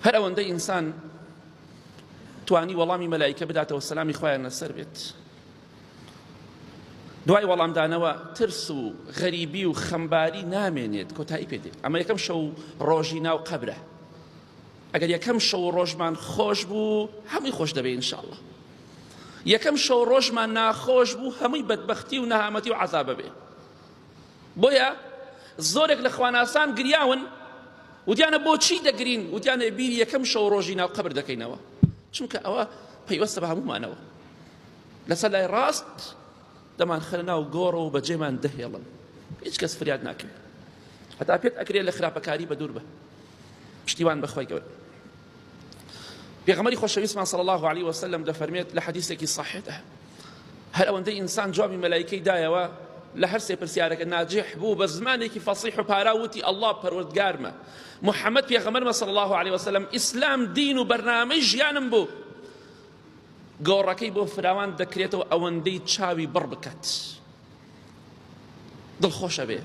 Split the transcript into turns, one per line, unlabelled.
هەر ئەوەندەی ئینسان توانی وەڵامی مەلایکە بداتەوە سەلامی خۆیان لەسەر بێت، دوای وەڵامدانەوە ترس و غەریبی و خەمباری نامێنێت، کۆتایی پێ دێت. ئەمە یەکەم شەو ڕۆژی ناو قەبرە. ئەگەر یەکەم شەو ڕۆژمان خۆش بوو هەمووی خۆش دەبێت ئینشاءالله. یەکەم شەو ڕۆژمان ناخۆش بوو هەمووی بەدبەختی و نەهامەتی و عەزابە بێ. بۆیە زۆرێک لە خواناسان گریاون وتیانە بۆچی دەگرین؟ وتیانە بیری یەکەم شەو ڕۆژی ناو قەبر دەکەینەوە، چونکە ئەوە پەیوەستە بە هەموومانەوە. لەسەر لای ڕاست دەمان خەرە ناو گۆڕە و بەجێمان دەهێڵن، هیچ کەس فریاد ناکەن، هەتا پێت ئەکرێت لە خراپەکاری بە دوور بە. پشتیوان بەخوای گەورە. پێغەمبەری خۆشەویستمان صلی الله علیه وسلم دەفەرمێت لە حەدیثێکی صحیحە، هەر ئەوەندەی ئینسان جوابی مەلایکەی دایەوە لە هەر سێ پرسیارەکە ناجح بوو بە زمانێکی فەسیح و پارا وتی ئەڵڵا پەروەردگارمە، محەممەد پێغەمبەرمە صلی الله علیه وسلم، ئیسلام دین و بەرنامەی ژیانم بوو. گۆڕەکەی بۆ فراوان دەکرێتەوە ئەوەندەی چاوی بڕ بکات، دڵخۆشە بێ.